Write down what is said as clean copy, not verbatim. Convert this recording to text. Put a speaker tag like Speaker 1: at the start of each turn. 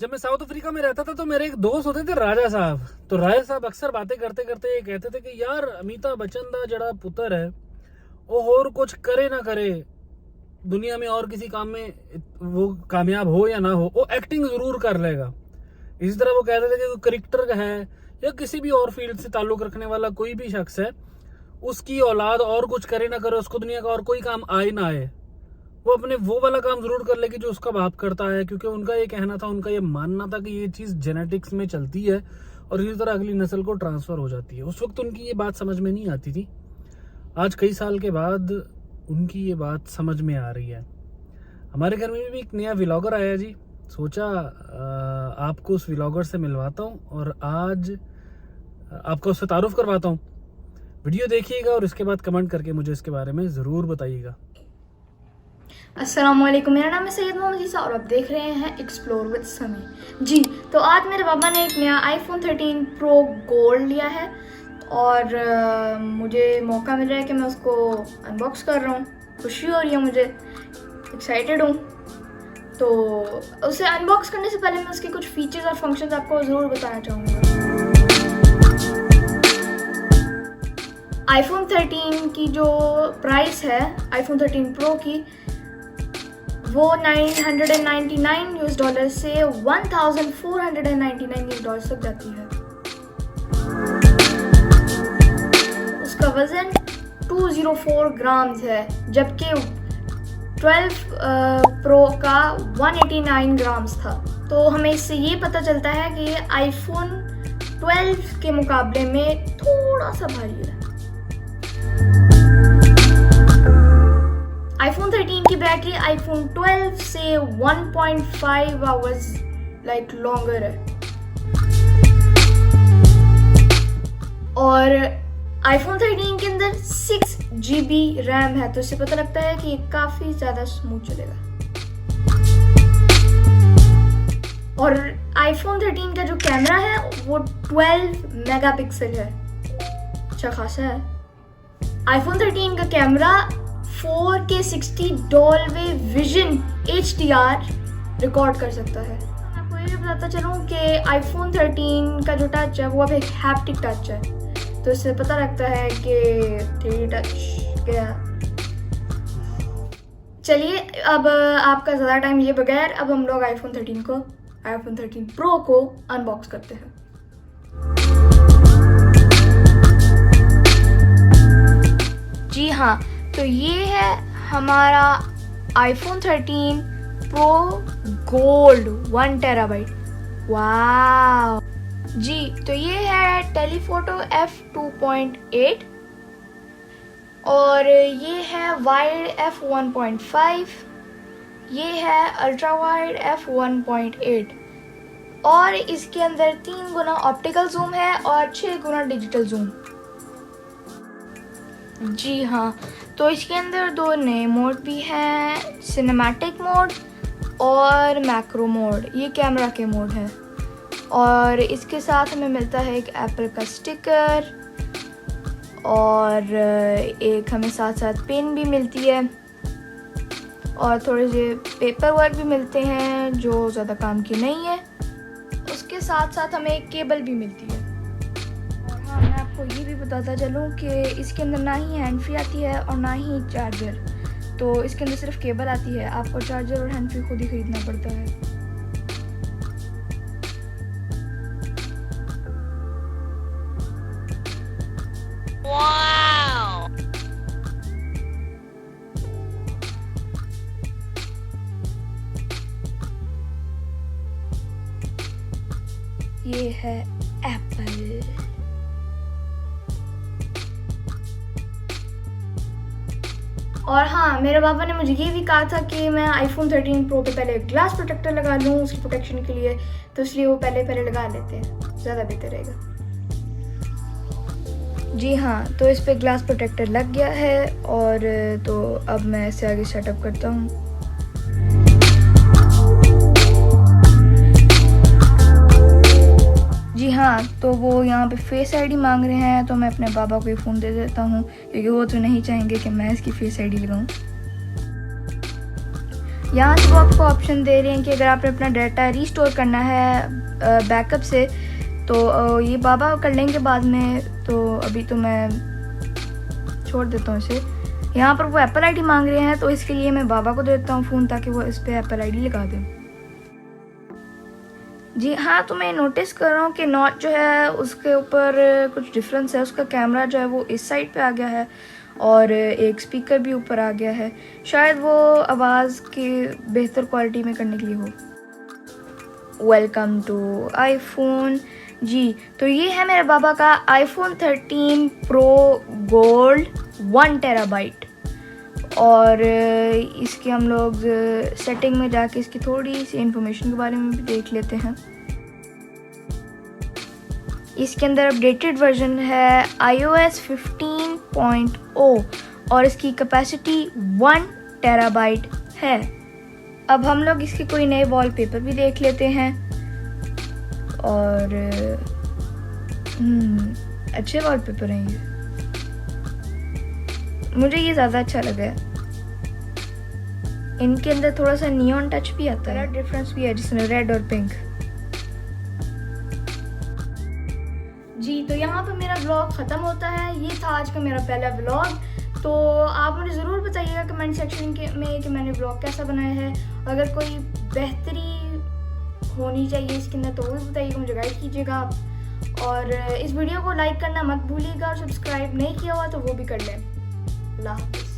Speaker 1: जब मैं south Africa में रहता था तो मेरे एक दोस्त होते थे राजा साहब। तो राजा साहब अक्सर बातें करते करते ये कहते थे कि यार अमिताभ बच्चन दा जड़ा पुत्र है वो और कुछ करे ना करे दुनिया में और किसी काम में वो कामयाब हो या ना हो, वो एक्टिंग जरूर कर लेगा। इसी तरह वो कहते थे कि क्रिकेटर है या किसी भी और फील्ड से ताल्लुक रखने वाला कोई भी शख्स है, उसकी औलाद और कुछ करे ना करे, उसको दुनिया का और कोई काम आए ना आए, वो अपने वो वाला काम जरूर कर लेगी जो उसका बाप करता है। क्योंकि उनका ये कहना था, उनका ये मानना था कि ये चीज़ जेनेटिक्स में चलती है और इसी तरह अगली नस्ल को ट्रांसफ़र हो जाती है। उस वक्त उनकी ये बात समझ में नहीं आती थी। आज कई साल के बाद उनकी ये बात समझ में आ रही है। हमारे घर में भी एक नया व्लॉगर आया जी। सोचा आपको उस व्लॉगर से मिलवाता हूँ और आज आपका उससे तारुफ करवाता हूँ। वीडियो देखिएगा और इसके बाद कमेंट करके मुझे इसके बारे में ज़रूर बताइएगा।
Speaker 2: अस्सलामुअलैकुम, मेरा नाम है सैयद मोहम्मद ईसा और आप देख रहे हैं एक्सप्लोर विद समी जी। तो आज मेरे पापा ने एक नया iPhone 13 Pro गोल्ड लिया है और मुझे मौका मिल रहा है कि मैं उसको अनबॉक्स कर रहा हूँ। खुशी हो रही है मुझे, एक्साइटेड हूँ। तो उसे अनबॉक्स करने से पहले मैं उसके कुछ फीचर्स और फंक्शंस आपको ज़रूर बताना चाहूँगा। iPhone 13 की जो प्राइस है iPhone 13 Pro की, वो $999 से $1,499 तक जाती है। उसका वज़न 204 ग्राम्स है, जबकि 12 Pro का 189 ग्राम्स था। तो हमें इससे ये पता चलता है कि ये iPhone 12 के मुकाबले में थोड़ा सा भारी है। iPhone 13 की बैटरी iPhone 12 से 1.5 आवर्स लॉन्गर है और iPhone 13 के अंदर 6GB रैम है। तो इससे पता लगता है कि ये काफ़ी ज़्यादा स्मूथ चलेगा। और iPhone 13 का जो कैमरा है वो 12 मेगापिक्सल है, अच्छा खासा है। iPhone 13 का camera 4K 60 Dolby vision HDR record कर सकता है। मैं आपको ये भी बताता चलूँ कि iPhone 13 का जो टच है वो अब एक हैप्टिक टच है, तो इससे पता लगता है कि 3D टच क्या। चलिए अब आपका ज़्यादा टाइम लिए बगैर अब हम लोग iPhone 13 Pro को अनबॉक्स करते हैं। जी हाँ, तो ये है हमारा iPhone 13 Pro गोल्ड 1 TB। वाह जी, तो ये है टेलीफोटो f2.8 और ये है वाइड f1.5, ये है अल्ट्रा वाइड f1.8 और इसके अंदर 3 गुना ऑप्टिकल जूम है और 6 गुना डिजिटल जूम। जी हाँ, तो इसके अंदर 2 नए मोड भी हैं, सिनेमैटिक मोड और मैक्रो मोड। ये कैमरा के मोड है और इसके साथ हमें मिलता है एक एप्पल का स्टिकर और एक हमें साथ साथ पेन भी मिलती है और थोड़े से पेपर वर्क भी मिलते हैं जो ज़्यादा काम की नहीं है। उसके साथ साथ हमें एक केबल भी मिलती है। हाँ, मैं आपको ये भी बताता चलूँ कि इसके अंदर ना ही हैंड फ्री आती है और ना ही चार्जर, तो इसके अंदर सिर्फ केबल आती है। आपको चार्जर और हैंड फ्री खुद ही खरीदना पड़ता है। वाव! ये है एप्पल। और हाँ, मेरे पापा ने मुझे ये भी कहा था कि मैं iPhone 13 Pro पे पहले ग्लास प्रोटेक्टर लगा लूँ उसकी प्रोटेक्शन के लिए, तो इसलिए वो पहले लगा लेते हैं, ज़्यादा बेहतर रहेगा। जी हाँ, तो इस पे ग्लास प्रोटेक्टर लग गया है और तो अब मैं इसे आगे सेटअप करता हूँ। जी हाँ, तो वो यहाँ पे फेस आईडी मांग रहे हैं, तो मैं अपने बाबा को ही फ़ोन दे देता हूँ क्योंकि वो तो नहीं चाहेंगे कि मैं इसकी फेस आईडी लगाऊँ। यहाँ से वो आपको ऑप्शन दे रहे हैं कि अगर आपने अपना डाटा रीस्टोर करना है बैकअप से तो ये बाबा कर लेंगे बाद में, तो अभी तो मैं छोड़ देता हूँ इसे। यहाँ पर वो एप्पल आईडी मांग रहे हैं तो इसके लिए मैं बाबा को देता हूँ फ़ोन ताकि वो इस पर एप्पल आईडी लगा दें। जी हाँ, तो मैं नोटिस कर रहा हूँ कि नॉट जो है उसके ऊपर कुछ डिफरेंस है। उसका कैमरा जो है वो इस साइड पे आ गया है और एक स्पीकर भी ऊपर आ गया है, शायद वो आवाज़ की बेहतर क्वालिटी में करने के लिए हो। Welcome to iPhone. जी, तो ये है मेरे बाबा का आईफोन 13 प्रो गोल्ड 1 टेराबाइट। और इसके हम लोग सेटिंग में जाके इसकी थोड़ी सी इंफॉर्मेशन के बारे में भी देख लेते हैं। इसके अंदर अपडेटेड वर्जन है iOS 15.0 और इसकी कैपेसिटी 1 टेराबाइट है। अब हम लोग इसके कोई नए वॉलपेपर भी देख लेते हैं और अच्छे वॉलपेपर हैं ये, मुझे ये ज़्यादा अच्छा लगा है। इनके अंदर थोड़ा सा नियॉन टच भी आता है, डिफरेंस भी है जिसमें रेड और पिंक। जी, तो यहाँ पर मेरा व्लॉग ख़त्म होता है। ये था आज का मेरा पहला व्लॉग। तो आप मुझे ज़रूर बताइएगा कमेंट सेक्शन में कि मैंने व्लॉग कैसा बनाया है। अगर कोई बेहतरी होनी चाहिए इसके अंदर तो वो भी बताइएगा, मुझे गाइड कीजिएगा। और इस वीडियो को लाइक करना मत भूलिएगा और सब्सक्राइब नहीं किया हुआ तो वो भी कर लें। अल्लाह हाफ़िज़।